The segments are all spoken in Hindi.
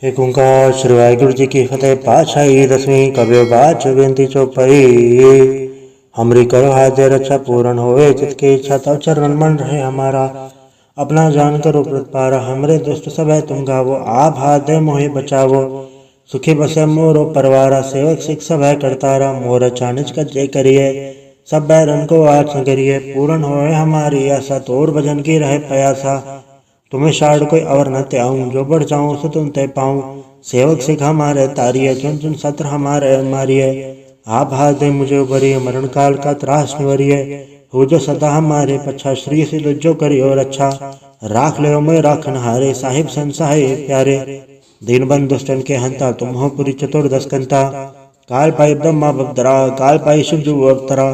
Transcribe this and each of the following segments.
एक ओंकार श्री वाहिगुरु जी की फतेह। पातशाही दसवीं कबियो बाच बेनती चौपाई। हमरी करो हाथ रक्षा पूर्ण होए जिसके इच्छा तब चरण मन रहे हमारा। अपना जान करो प्रतिपारा हमरे दुष्ट सब है तुम गावो। आप हाथ दे मोहि बचावो सुखी बसे मोरो परवारा। सेवक सिख सब है करतारा मोर चानिच का जय करिए। सब बैरन को आच करिए पूर्ण होए हमारी आशा। तोर भजन की रहे प्रयासा तुम्हें शाड़ कोई और न त्याऊं। जो बढ़ जाऊं सो तुम ते पाऊं। सेवक सिख हमारे तारिये चुन चुन सत्र हमारे मारिये। आप हाथ दे मुझे उबरिए मरण काल का त्रास निवरिये। हो जो सदा हमारे पच्छा श्री से लज्जो करियो रक्षा। राख ले मैं राखन हारे साहिब संसाहे प्यारे। दीन बंद दुष्टन के हंता तुम हो पुरी चतुर्दश कंता। काल पाई ब्रह्मा बगदरा काल पाई शिव जू अवतरा।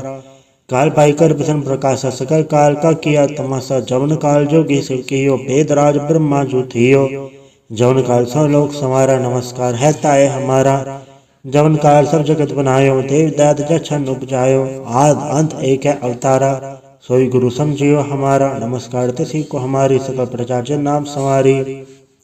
काल पाई कर प्रसन्न प्रकाश सकल काल का किया तमाशा। जवन काल जोगी शिव कियो वेद राज ब्रह्मा जो थियो। जवन काल सब लोक समारा नमस्कार है ताए हमारा। जवन काल सब जगत बनायो देव दाद जछन उपजायो। आद अंत एक है अवतारा सोई गुरु समझियो हमारा। नमस्कार तिसी को हमारी सकल प्रजा जन नाम संवारी।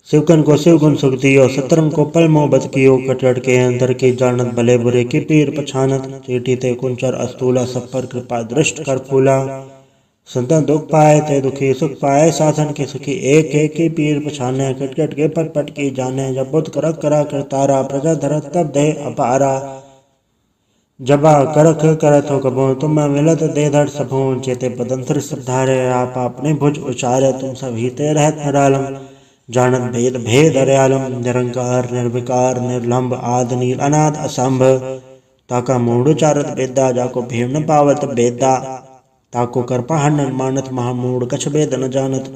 शिवकन को शिव गुण सुख दियो सतरम को पल मोहब्बत कियो। कटट के अंदर की जानत भले बुरे की पीर पछानत। चीटी ते कुंचर अस्तूला सब पर कृपा दृष्ट कर फूला। संतन दुख पाए ते दुखी सुख पाए साधन के सुखी। एक एक की पीर पछाने कटकट के पट पट की जाने। जब बुद्ध करक करा करतारा प्रजा धरत तब दे अपारा। जबा करख करत हो कबो तुम मिलत दे धड़ सबो। चेते बदंतर सब धारे आप अपने भुज उचारे। तुम सब हिते रहत निरालम जानत भेद भेद हरयालम। निरंकार निर्विकार निर्लंब आद नील अनाद असंभ। ताका मूढ़ चारत बेदा जाको भेम न पावत बेदा। ताको कृपा हन मानत महामूढ़ कछ भेद न जानत।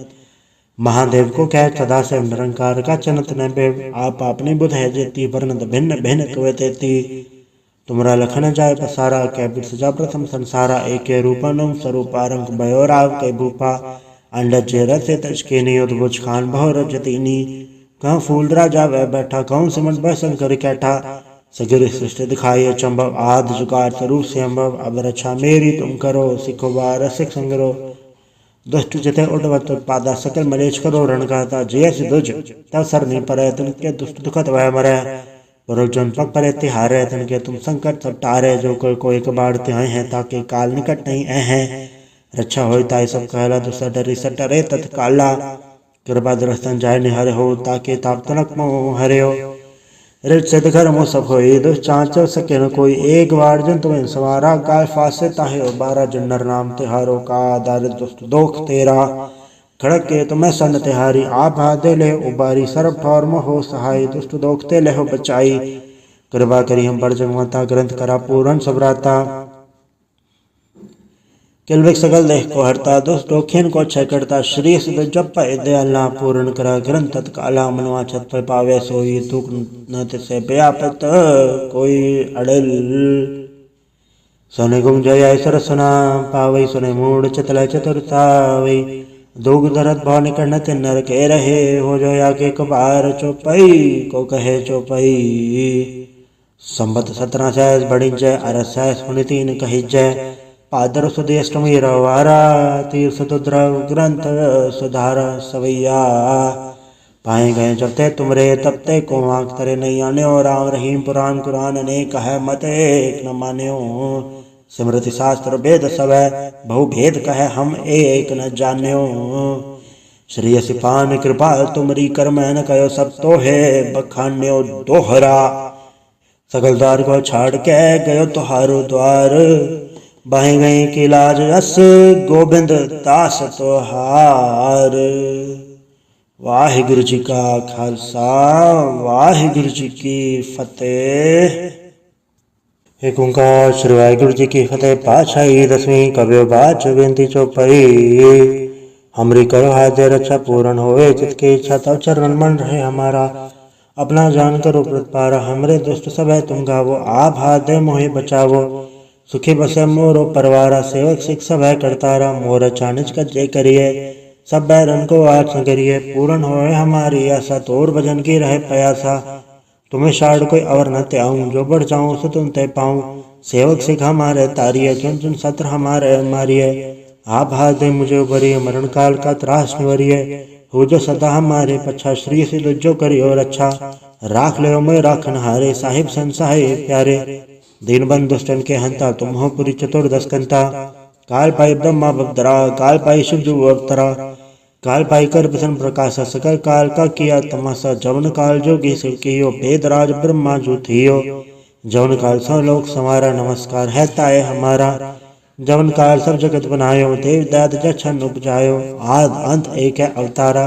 महादेव को कह सदा से निरंकार का चनत न बेव। आप अपने बुध है जेती वर्णत भिन्न भिन्न कवे तेती। तुमरा लखन जाय पसारा कै बिट सजा प्रथम संसारा। एक रूपनम स्वरूपा रंग भयो राव के भूपा। अंडज रसे तचके नियुद्ध खान बहु रजतीनी। कहूँ फूल राजा वह बैठा कहूँ सिमट बह शंकर कैठा। सगिर सृष्टि दिखाइए चंबव आद जुगार स्वरूप से अम्बव। अब रक्षा मेरी तुम करो सिखो बार सिख संगरो। दुष्ट जिते उठवत उत्पादा सकल मलेच करो रण गाता। जय दुज तब सर नहीं परे तिनके दुष्ट दुखत वह मरे। पुरुषजन पग परे तिहारे तिनके तुम संकट सब टारे। जो कोई कबाड़ तिहाए हैं ताकि काल निकट नहीं हैं। रक्षा हो ताई सब कहला दुसर डरी सटरे तत्काला। कृपा दृष्टन जाय निहर हो ताकि ताप तनक मोह हरे हो। रिट सिद्ध घर मो सब होई दुष्चांच सके न कोई। एक बार जन तुम्हें सवारा गाय फासे ताहे बारह। जन्नर नाम तिहारो का दारिद्र दुष्ट दोख तेरा। खड़क के तुम्हें सन तिहारी आप हाथे ले उबारी। सर्व ठौर हो सहाय दुष्ट दोख ते ले हो बचाई। कृपा करी हम बड़ जगवंता ग्रंथ करा पूर्ण सबराता। किलविक सकल देह को हरता दुष्ट दोखिन को क्षय करता। श्री सिद्ध जप दयाला पूर्ण करा ग्रंथ तत्काला। मनवा छत पर पावे सोई दुख न तिसे व्यापत कोई अड़ल। सोने गुम जय सरसना पावई सुने मूड चतल चतुरतावई। दोग धरत भाव निकट न तिन्नर के रहे। हो जो आगे कबार चौपई को कहे चौपई। संबत 17 सहस बड़ी जय अरस सहस पुनि 3 कही जय। पादर सुधी अष्टमी रवारा तीर्थ द्रव ग्रंथ सुधारा सवैया। पाए गए जब ते तुमरे तब ते को आंख तरे नहीं आने। और राम रहीम पुराण कुरान अनेक है मत एक न मान्यो। स्मृति शास्त्र वेद सब है बहु भेद कहे हम एक न जान्यो। श्री सिपान कृपाल तुमरी कर्म न कयो सब तो है बखान्यो दोहरा। सकल द्वार को छाड़ के गयो तुहारो द्वार। बाहें गए की लाज अस गोबिंद दास तोहार। वाहिगुरु जी का खालसा वाहिगुरु जी की फतेह। एक ओंकार श्री वाहिगुरु जी की फतेह। पातशाही दसवीं कबियो बाच बेनती चौपाई। हमरी करो हाथ रक्षा पूर्ण होए जिसके इच्छा तब चरण मन रहे हमारा। अपना जान करो प्रतिपारा हमरे दुष्ट सब है तुम गावो। आप हाथ दे मोहि बचावो सुखी बसे मोरो परवारा। सेवक सिख सब है करतारा मोर चानिच का जय करिए। सब बैरन को आच करिए पूर्ण होए हमारी आशा। तोर भजन की रहे प्रयासा तुम्हें शाड़ कोई और न त्याऊं। जो बढ़ जाऊं सो तुम ते पाऊं। सेवक सिख हमारे तारिये चुन चुन सत्र हमारे मारिये। आप हाथ दे मुझे उबरिए मरण काल का त्रास निवरिये। हो जो सदा हमारे पच्छा श्री से लज्जो करियो रक्षा। राख ले मैं राखन हारे साहिब संसाहे प्यारे। दीन बंधु दुष्टन के हंता तुम हो पुरी चतुर्दश कंता। काल पाई ब्रह्मा बदरा काल पाई शिव जो अवतरा। काल पाई कर प्रसन्न प्रकाशा सकल काल का किया तमाशा। जवन काल जोगी शिव कियो वेदराज ब्रह्मा जो थियो। जवन काल सौ लोक संवारा नमस्कार है ताए हमारा। जवन काल सब जगत बनायो देव दाद जछन उपजायो। आद अंत एक है अवतारा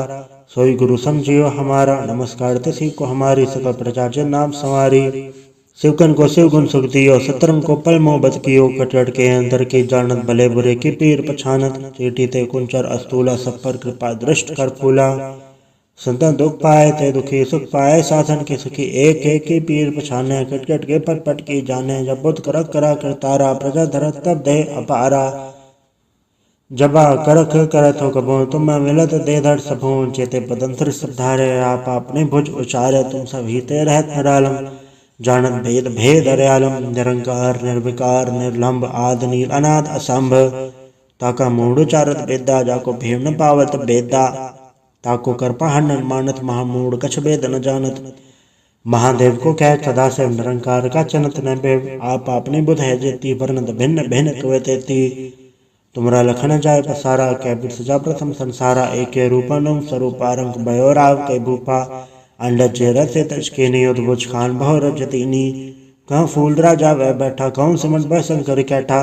सोई गुरु समझियो हमारा। नमस्कार तिसी को हमारी सकल प्रजा जन नाम संवारी। शिवकन को शिव गुण सुख दियो सतरंग को पल मोहब्बत कियो। कटट के अंदर की जानत भले बुरे की पीर पछानत। चीटी ते कुंचर अस्तूला सब पर कृपा दृष्ट कर फूला। संतन दुख पाए ते दुखी सुख पाए साधन के सुखी। एक एक की पीर पछाने कटकट के पट पट की जाने। जब बुद्ध करक करा करतारा प्रजा धरत तब दे अपारा। जबा करख करत हो कबो तुम मिलत दे धड़ सबो। चेते पदंतर सब धारे आप अपने भुज उचारे। तुम सब हिते रहत निरालम जानत भेद भेद अर्यालम। निरंकार निर्विकार निर्लंब आदि नील अनाद असंभ। ताका मूढ़ चारत बेदा जाको भीम न पावत बेदा। ताको कृपा हनन मानत महामूढ़ कछ भेद न जानत। महादेव को कह सदा से निरंकार का चनत न बेव। आप अपनी बुध है जेती वर्णत भिन्न भिन्न कवतेती। तुमरा लखन जाय पसारा कै बिर सजा प्रथम संसारा। एक रूपनम स्वरूपारंक भयो राव के भूपा। अंडज रथ तचकेनी उद्भुज खान बहु रजतीनी। कहूँ फूल राजा वह बैठा कहूँ सिमट बह शंकर कैठा।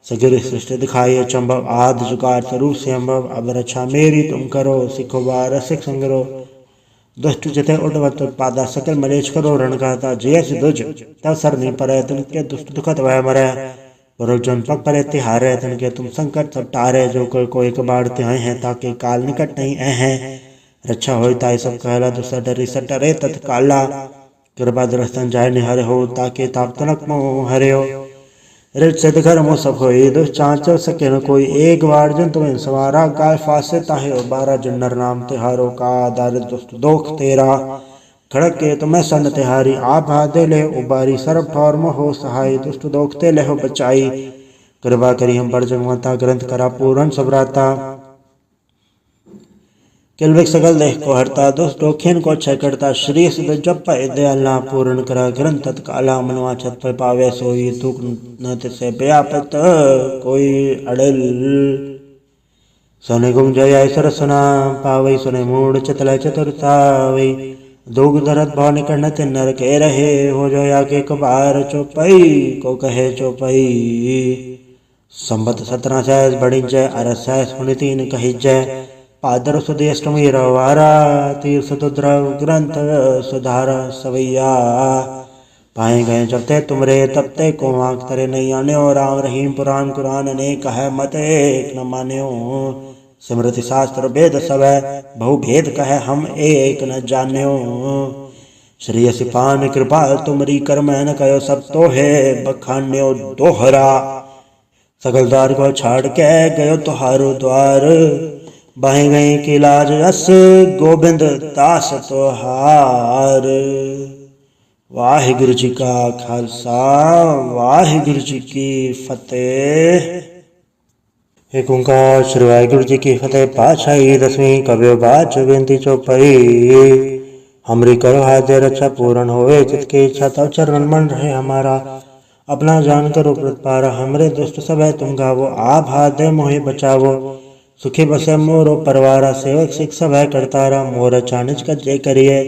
सगिर सृष्टि दिखाई अचंभव आद जुगार स्वरूप से अम्भव। अब रक्षा मेरी तुम करो सिखो बार सिख संगरो। दुष्ट जिते उठवत उत्पादा सकल मलेच करो रण गाता। जयस दुज तब सर नहीं परे तिनके दुष्ट दुखत वह मरे। परोजन पग परे तिहारे तिनके तुम संकट सब टारे। जो कोई एक बार तिहाए हैं ताकि काल निकट नहीं हैं। रक्षा हो ताई सब कहला दुसर डरी सटरे तत्काला। कृपा दृष्टन जाय निहर हो ताकि ताप तनक मोह हरे हो। रित सिद्ध घर मो सब होई दुष्ट चाँचो सके न कोई। एक बार जन तुम्हें सवारा काल फासे ताहे उबारा। जन्नर नाम तिहारो का दारिद दुष्ट दोख तेरा। खड़क के तुम्हें सन तिहारी आप हादे ले उबारी। सर्व ठौर हो सहाय दुष्ट दोखते ले हो बचाई। कृपा करी हम पर जगवंता ग्रंथ करा पूर्ण सबराता। किलविक सकल देह को हरता दुष्ट दोखिन को क्षय करता। श्री सिद्ध जप दयाला पूर्ण करा ग्रंथ तत्काला। मनवा छत पर पावे सोई दुख न तिसे व्यापत कोई अड़ल। सोने गुम जय सरसना पावई सुने मूड चतल चतुरतावई। दोग धरत भाव निकट न नर के रहे हो जो या के कबार चौपई को कहे चौपई। संबत 17 सहस बड़ी जय अरस सहस पुनि 3 कही जय। पादर सुधी अष्टमी रवारा तीर सुद्रव ग्रंथ सुधार सवैया। पाए गए जब ते तुमरे तब ते को आंख तरे नहीं आने। और राम रहीम पुराण कुरान अनेक है मत एक न मान्यो। स्मृति शास्त्र वेद सब है बहु भेद कहे हम एक न जान्यो। श्री सिपान कृपा तुमरी कर्म न कयो सब तो है बखान्यो दोहरा। सकल द्वार को छाड़ के गयो तुहारो द्वार। बाहे गए की लाज अस गोबिंद दास तोहार। वाहिगुरु जी का खालसा वाहिगुरु जी की फतेह। एक ओंकार श्री वाहिगुरु जी की फतेह। पातशाही दसवीं कबियो बाच बेनती चौपाई। हमरी करो हाथ रक्षा पूर्ण होवे चित की इच्छा तब चरण मन रहे हमारा। अपना जान करो प्रतिपारा हमरे दुष्ट सब है तुम गावो। आप हाथ दे मोहि बचावो। सुखी बसे मोरो परवारा सेवक सिख सब है करतारा। मोर चानिच का जय करिए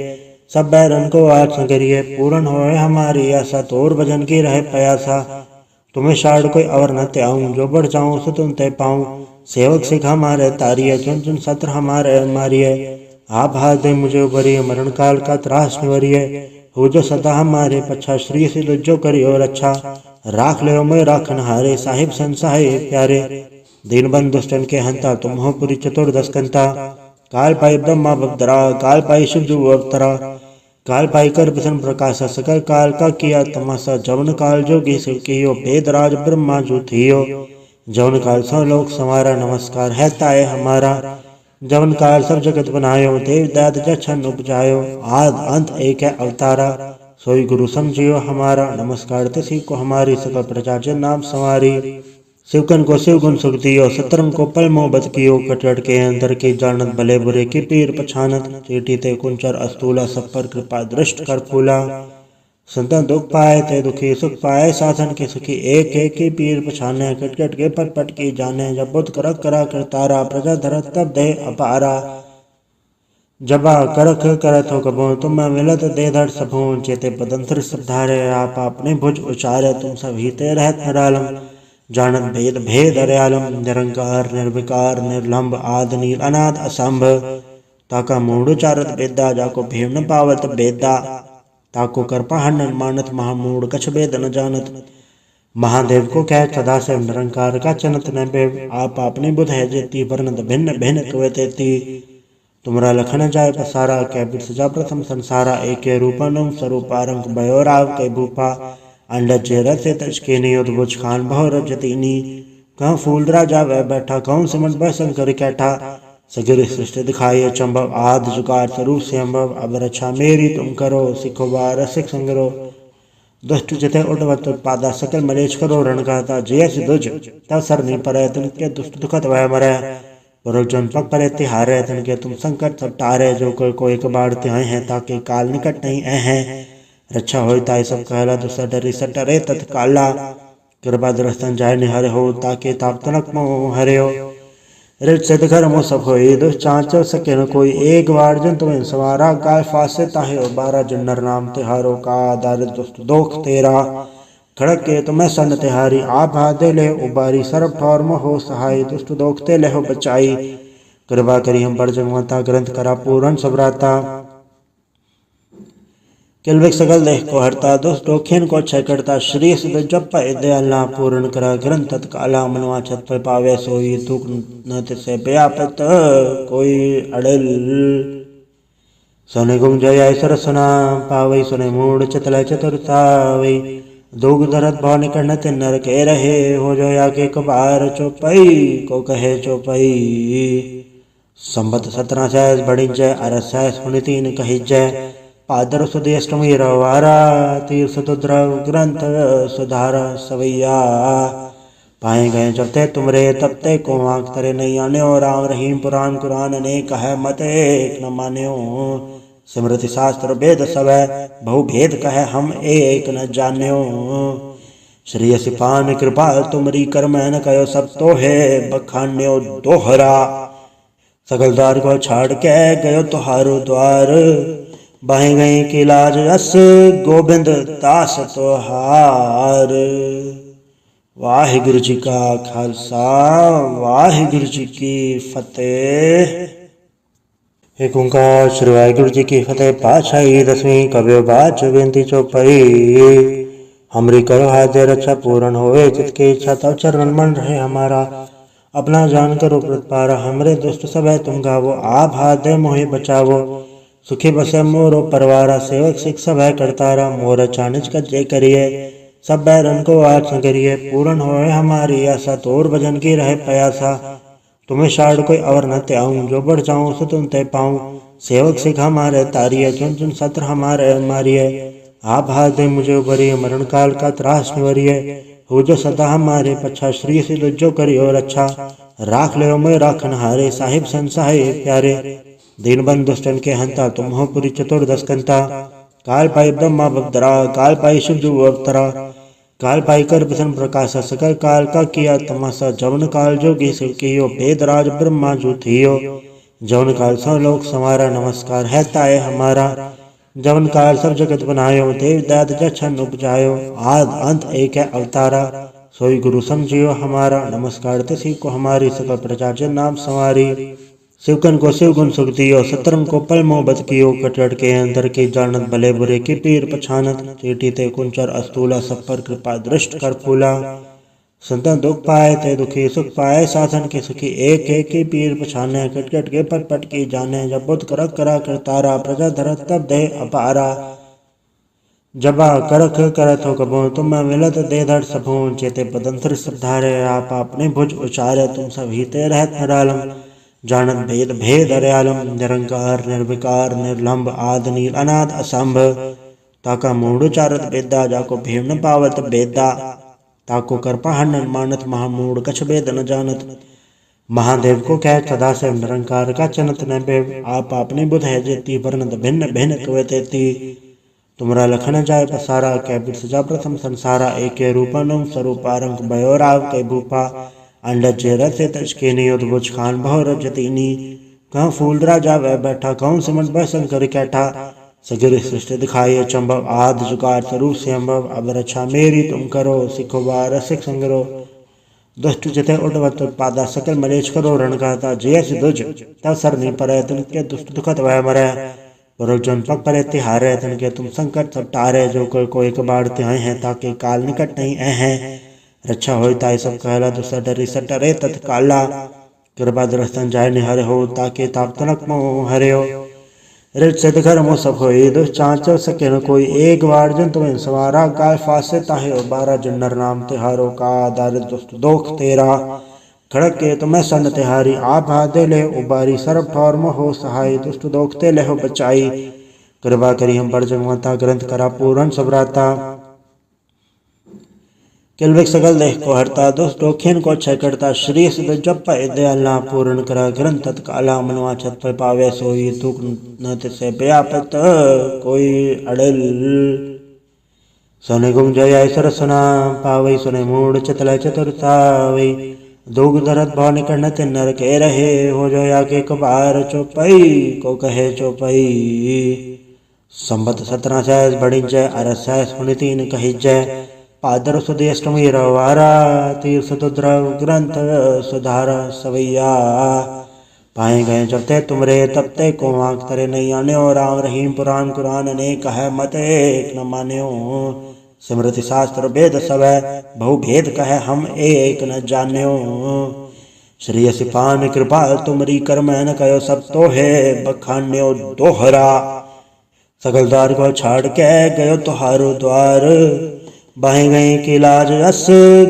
सब बैरन को आज करिए। पूर्ण होए हमारी आशा तोर भजन की रहे प्रयासा। तुम्हें शाड़ कोई अवर न त्याऊं जो बढ़ जाऊं सो तुम ते पाऊं। सेवक सिख हमारे तारिये चुन चुन सत्र हमारे मारिये। आप हाथ दे मुझे उबरिए मरण काल का त्रास निवरिये। हो जो सदा हमारे पच्छा श्री सिद्ध जो करियो रक्षा। राख ले मैं राखन हारे साहिब संसाहे प्यारे। दीन बंधु दुष्टन के हंता तुम हो पुरी चतुर्दश कंता। काल पाई ब्रह्मा बदरा काल पाई शिव जो अवतरा। काल पाई कर प्रसन्न प्रकाशा सकल काल का किया तमाशा। जवन काल जोगी शिव कियो वेदराज ब्रह्मा जो थियो। जवन काल सौ लोक संवारा नमस्कार है ताए हमारा। जवन काल सब जगत बनायो देव दाद जछन उपजायो। आद अंत एक है अवतारा सोई गुरु समझियो हमारा। नमस्कार तिसी को हमारी सकल प्रजा जन नाम संवारी। शिवकन को शिवगुण सुख दियो, सतरम को पल मोहब्बत कियो, कटकट के अंदर की जानत भले बुरे की पीर पछानत, चीटी ते कुंचर अस्तूला, सब पर कृपा दृष्ट कर फूला। संतन दुख पाए ते दुखी सुख पाए, साधन के सुखी एक एक की पीर पछाने, कटकट के पट पट की जाने, जब बुद्ध करक करा करतारा, प्रजा धरत तब दे अपारा। जबा करख करत हो कबो, तुम मिलत दे धड़ सबो, चेते बदंतर सब धारे, आप अपने भुज उचारे, तुम सब हिते रहत निरालम, जानत भेद भेद हरयालम, निरंकार निर्विकार निर्लंब आद नील अनाद असंभ, ताका मूढ़ चारत बेदा, जाको भीम न पावत बेदा, ताको कृपा हन मानत, महामूढ़ कछ भेद न जानत। महादेव को कह सदा से निरंकार का चनत न बेव, आप अपनी बुध है जेती, वर्णत भिन्न भिन्न कवतेती, तुमरा लखन जाय पसारा, कै बिर सजा प्रथम संसारा, एक रूपनम स्वरूपारंक भयो राव कै भूपा, अंडज रथ तचके नियुद्ध खान बहु रजतीनी, कहूँ फूल राजा वह बैठा, कहूँ सिमट बह शंकर कैठा, सगिर सृष्टि दिखाई चंबव, आद जुगार स्वरूप से अम्बव, अब रक्षा मेरी तुम करो, सिखो बार सिख संगरो, दुष्ट जिते उठवत उत्पादा, सकल मलेच करो रण गाता, जय दुज तब सर नहीं पड़े, तिनके दुष्ट दुखत वह मरे, जन पग परे तिहारे, तिनके तुम संकट सब टारे, जो कोई कबाड़ तिहाए हैं, ताकि काल निकट नहीं हैं, रक्षा हो ताई सब कहला, दुसर डरी सटरे तत्काला, कृपा दृष्टन जाय निहर हो, ताकि ताप तनक मोह हरे हो, रिट सिद्ध घर मो सब होई, दुष्चांच सके न कोई, एक बार जन तुम्हें सवारा, गाय फासे ताहे हो बारा, जन्नर नाम तिहारो का, दारिद्र दुष्ट दोख तेरा, खड़क के तुम्हें सन तिहारी, आप हाथे ले उबारी, सरब ठौर हो सहाय, दुष्ट दोखते ले हो बचाई, कृपा करी हम बड़ जगवंता, ग्रंथ करा पूरन सबराता, किलविक सकल देह को हरता, दुष्ट दोखिन को क्षय करता, श्री सिद्ध जप दयाला, पूर्ण करा ग्रंथ तत्काला, मनवा छत पर पावे सोई, दुख न तिसे व्यापत कोई अड़ल, सोने गुम जय सरसना पावई, सुने मूड चतल चतुरतावई, दोग धरत भाव निकट न तिन नर के रहे, हो जो या के कबार चौपई को कहे चौपई, संबत 17 सहस बड़ी जय, अरस सहस पुनि 3 कही जय, पादर सुधी अष्टमी रवारा, तीर सुद्रव ग्रंथ सुधारा सवैया, पाए गए जब ते तुमरे तब ते को आंख तरे नहीं आने, और राम रहीम पुराण कुरान अनेक है, मत एक न मान्यो, स्मृति शास्त्र वेद सब है, बहु भेद कहे हम एक न जान्यो, श्री सिपान कृपाल तुमरी कर मैन कयो, सब तो है बखान्यो दोहरा, सकल द्वार को छाड़ के गयो तुहारो द्वार, बाहे गई की लाज अस गोबिंद दास तोहार। वाहिगुरु जी का खालसा, वाहिगुरु जी की फतेह। एक ओंकार श्री वाहिगुरु जी की फतेह। पातशाही दसवीं कबियो बाच बेनती चौपाई, हमरी करो हाथ रक्षा पूर्ण होवे, चित की इच्छा तब चरण मन रहे हमारा, अपना जान करो प्रतिपारा, हमरे दुष्ट सब है तुम गावो, आप हाथ दे मोहि बचावो, सुखी बसे मोरो परवारा, सेवक सिख सब है करतारा, मोर चानिच कजे करिए, सब बैरन को आठ करिए, पूर्ण होए हमारी आशा, तोर भजन की रहे प्यासा, तुम्हें शाड़ कोई अवर न त्याऊं, जो बढ़ जाऊं सो तुम ते पाऊं, सेवक सिख हमारे तारिये, चुन चुन सत्र हमारे मारिये, आप हाथ दे मुझे उबरिए, मरण काल का त्रास निवरिए, हो जो सदा हमारे पच्छा, श्री सिद्ध जो करियो रक्षा, राख ले मैं राखन हारे, साहिब संसाहे प्यारे, दीन बंद दुष्टन के हंता, तुम हो पुरी चतुर्दश कंता, काल पाई ब्रह्मा बगदरा, काल पाई शिव जो अवतरा, काल पाई कर प्रसन्न प्रकाशा, सकल काल का किया तमाशा, जवन काल जोगी शिव कियो, वेद राज ब्रह्मा जो थियो, जवन काल सब लोक समारा, नमस्कार है ताए हमारा, जवन काल सब जगत बनायो, देव दाद जछन उपजायो, आद अंत एक है अवतारा, सोई गुरु समझियो हमारा, नमस्कार तसी को हमारी, सकल प्रजा जन नाम संवारी, शिवकन को शिवगुण सुख दियो, सतरम को पल मोहब्बत कियो, कटकट के अंदर की जानत भले बुरे की पीर पछानत, चीटी ते कुंचर अस्तूला, सब पर कृपा दृष्ट कर फूला, संतन दुख पाए ते दुखी सुख पाए, साधन के सुखी एक एक की पीर पछाने, कटकट के पट पट की जाने, जब बुद्ध करक करा करतारा, प्रजा धरत तब दे अपारा, जबा करख करत हो कबो, तुम मिलत दे धड़ सबो, चेते बदंतर सब धारे, आप अपने भुज उचारे, तुम सब हिते रहत निरालम, जानत भेद भेद हरयालम, निरंकार निर्विकार निर्लंब आद नील अनाद असंभ, ताका मूढ़ चारत बेदा, जाको भीम न पावत बेदा, ताको कृपा हनन मानत महामूढ़ कछ भेद न जानत। महादेव को कह सदा से निरंकार का चनत न बेव, आप आपने बुध है जेती वर्णत भिन्न भिन्न कवे तेती। तुमरा लखन जाय पसारा कै बिर सजा प्रथम संसारा, एके रूपनम स्वरूपारंक भयो राव के भूपा। अंडज जे रथे तजके नियुद्ध बुझ खान बहु रजतीनी, कहूँ फूल राजा वह बैठा कहूँ सिमट बह शंकर कैठा। सगिर सृष्टि दिखाई अचंभव आद जुगाड़ स्वरूप से अम्भव, अब रक्षा मेरी तुम करो सिखो बार सिख संगरो। दुष्ट जिते उठवत पादा सकल मलेच करो रण गाता, जय दुज तब सरनी पर तिनके दुष्ट दुखत वह मरै। पुरुषजन पग परे तिहारे तिनके तुम संकट सब टारे, जो कोई कबाड़ तिहाए हैं ताके काल निकट नहीं हैं। रक्षा होई ताई सब कहला दुसर डरी सटरे तत्काला, कृपा दृष्टन जाय निहर हो ताके ताप तनक मोह हरे हो। रिट सिद्ध घर मो सब होई दुष्चांचल सके न कोई, एक बार जन तुम्हें सवारा गाय फासे ताहे बारह जन्नर नाम तिहारो का दारिद्र दुष्ट दोख तेरा। खड़क के तुम्हें सन तिहारी आप हाथे ले उबारी, सर्व ठौर हो सहाय दुष्ट दोखते ले हो बचाई। कृपा करी हम पर जगमता ग्रंथ करा पूर्ण सबराता, किलविक सकल देह को हरता दुष्ट दोखिन को क्षय करता। श्री सिद्ध जप दयाला पूर्ण करा ग्रंथ तत्काला, मनवा छत पर पावे सोई दुख न तिसे व्यापत कोई अड़ल। सोने गुम जय सरसना पावई सुने मूड चतल चतुरतावई, दुग धरत भाव निकट न तिन नर के रहे, हो जोया के कबार चौपई को कहे चौपई। संबत 17 सहस बड़ी जय अरस सहस पुनि 3 कही जय, पादर सुदी अष्टमी रवारा तीर्थ द्रव ग्रंथ सुधारा सवैया। पाए गए जब ते तुमरे तब ते को आंख तरे नहीं आन्यो, राम रहीम पुराण कुरान अनेक है मत एक न मान्यो। स्मृति शास्त्र वेद सब बहु भेद कहे हम एक न जान्यो। श्री सिपान कृपा तुमरी कर्म न कयो सब तो है बखान्यो दोहरा, सकल द्वार को छाड़ के गयो तुहारो द्वार। बाहे गए की लाज रस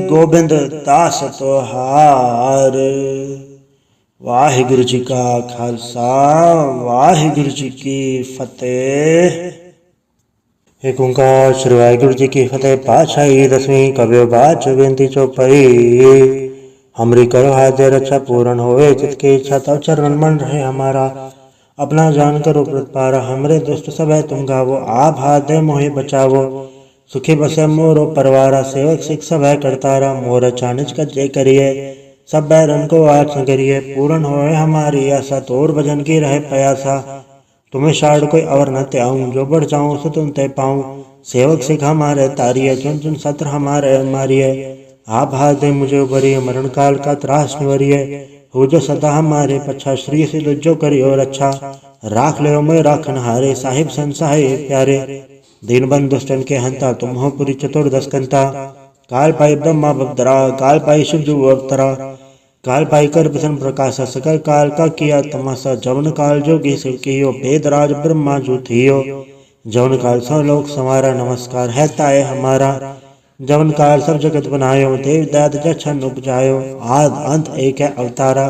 गोविंद दास तोहार। वाहिगुरु जी का खालसा वाहिगुरु जी की फतेह। एक ओंकार श्री वाहिगुरु जी की फतेह। पातशाही 10वीं कबियो बाच बेनती चौपाई। हमरी करो हाथ रक्षा पूर्ण होए जितके इच्छा तब चरण मन रहे हमारा। अपना जान करो प्रतिपारा, हमरे दुष्ट सब है तुम गावो, आप हाथ दे मोहे बचावो। सुखी बसे मोरो परवारा, सेवक सिख सब है करतारा। मोर चानिच का जय करिए सब बैरन को आज संगरिए, पूर्ण होए हमारी आशा तोर भजन की रहे प्रयासा। तुम्हें शाड़ कोई और न त्याऊं, जो बढ़ जाऊं सो तुम ते पाऊं। सेवक सिख हमारे तारिये, चुन चुन सत्र हमारे मारिये। आप हाथ दे मुझे उबरिए, मरण काल का त्रास निवरिए। हो जो सदा हमारे पच्छा, श्री से जो करियो रक्षा। राख ले मैं राखन हारे, साहिब संसाहे प्यारे। दीन बंधु दुष्टन के हंता, तुम हो पुरी चतुर्दश कंता। काल पाई ब्रह्मा बदरा, काल पाई शिव जो अवतरा। काल पाई कर प्रसन्न प्रकाशा, सकल काल का किया तमाशा। जवन काल जोगी शिव कियो, वेदराज ब्रह्मा जो थियो। जवन काल सब लोक संवारा, नमस्कार है ताए हमारा। जवन काल सब जगत बनायो, देव दाद जछन उपजायो। आद अंत एक है अवतारा,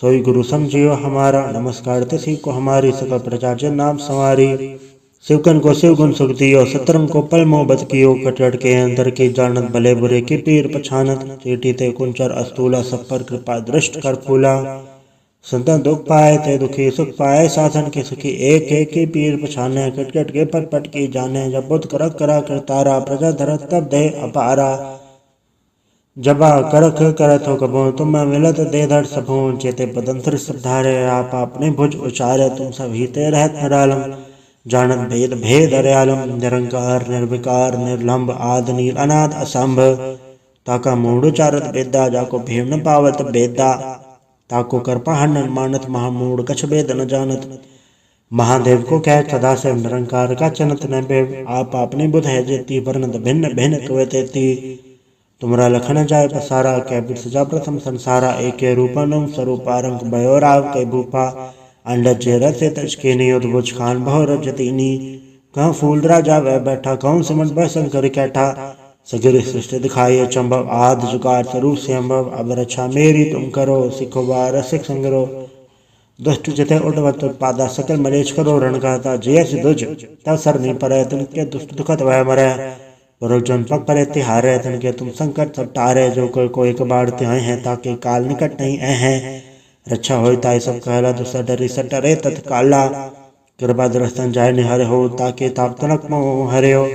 सोई गुरु समझियो हमारा। नमस्कार तिसी को हमारी, सकल प्रजा जन नाम संवारी। शिवकन को शिव गुण सुख दियो, सतरंग को पल मोहब्बत कियो। कटकट के अंदर की जानत, भले बुरे की पीर पछानत। चीटी ते कुंचर अस्तूला, सब पर कृपा दृष्ट कर फूला। संतन दुख पाए ते दुखी, सुख पाए साधन के सुखी। एक एक की पीर पछाने, कटकट के पट पट की जाने। जब बुद्ध करक करा करतारा, प्रजा धरत तब दे अपारा। जबा करख करत हो कबो, तुम मिलत दे धड़ सबो। चेते पदंतर सब धारे, आप अपने भुज उचारे। तुम सब हिते रहत निरालम, जानत भेद भेद हरयालम। निरंकार निर्विकार निर्लंब, आद नील अनाद असंभ। ताका मूढ़ चारत वेदा, जाको भीम न पावत बेदा। ताको कृपा हनन मानत महामूढ़, कछ भेद न जानत। महादेव को कह सदा से निरंकार का चनत न बेव, आप आपने बुध है जेती वर्णत भिन्न भिन्न कवे तेती। तुमरा लखन जाय पसारा कै बिर सजा प्रथम संसारा। एके रूपनम स्वरूपारंक भयो राव के भूपा। अंडज जे रथे तजके नियुद्ध बुझ खान बहु रजतीनी, कहूँ फूल राजा वह बैठा कहूँ सिमट बह शंकर कैठा। सगिर सृष्टि दिखाई अचंभव आद जुगाड़ स्वरूप से अम्भव, अब रक्षा मेरी तुम करो सिखो बार सिख संगरो। दुष्ट जिते उठवत पादा सकल मलेच करो रण गाता, जय दुज तब सरनी पर तिनके दुष्ट दुखत वह मरै। पुरख जन पग परे तिहारे तन के तुम संकट सब टारे। जो कोई कबाड़ त्याए हैं ताकि काल निकट नहीं हैं। रक्षा हो ताई सब कहला दुसा डरी सटरे तत्काला। कृपा दृष्टन जाय निहर हो ताकि ताप तनक मोह हरे हो।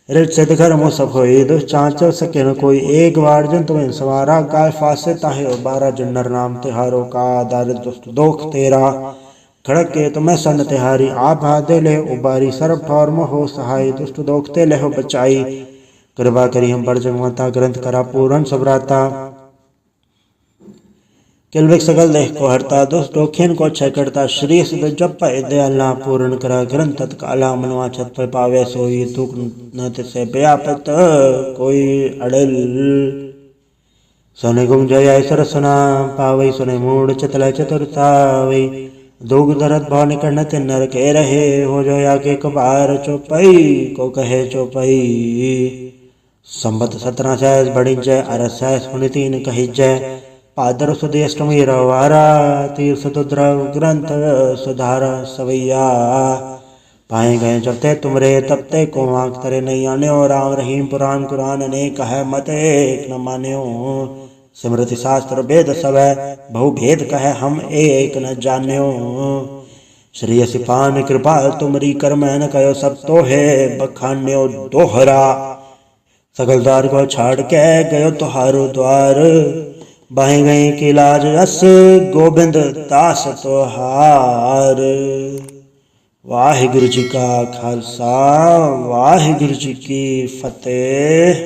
रिच सिद्ध घर मो सब होई दुष्चांच सके न कोई। एक बार जन तुम्हें सवारा काय फासे ताहे बारा। जुन्नर नाम तिहारो का दारिद्र दुष्ट दोख तेरा। खड़क के तुम्हें सन तिहारी आप हादे ले उबारी। सर्व ठौर हो सहाय दुष्ट दोखते ले हो बचाई। कृपा करी हम बड़ जगवंता ग्रंथ करा पूरन सबराता। किलविक सकल देह को हरता दुष्ट दोखिन को क्षय करता। श्री सिद्ध जप दयाला पूर्ण करा ग्रंथ तत्काला। मनवा छत पर पावे सोई दुख न तिसे व्यापत कोई अड़ल। सोने गुम जय सरसना पावई सुने मूड चतल चतुरतावई। दुग दरत भाव निकट न तिन नर के रहे। हो जो या के कबार चौपई को कहे चौपई। संबत 17 सैस बड़ी जय अरस सैस पुनि 3 कही जय। पादर सुदी अष्टमी रवारा तीर्थ द्रव ग्रंथ सुधारा सवैया। पाए गए जब ते तुमरे तब ते को आंख तरे नहीं आन्यो। राम रहीम पुराण कुरान अनेक है मत एक न मान्यो। स्मृति शास्त्र वेद सब है बहु भेद कहे हम एक न जान्यो। श्री सिपान कृपा तुमरी कर मैन कयो सब तो है बखान्यो दोहरा। सकल द्वार को छाड़ के गयो तुहारो द्वार। बाहें गई की लाज अस गोबिंद दास तोहार। वाहिगुरु जी का खालसा वाहिगुरु जी की फतेह।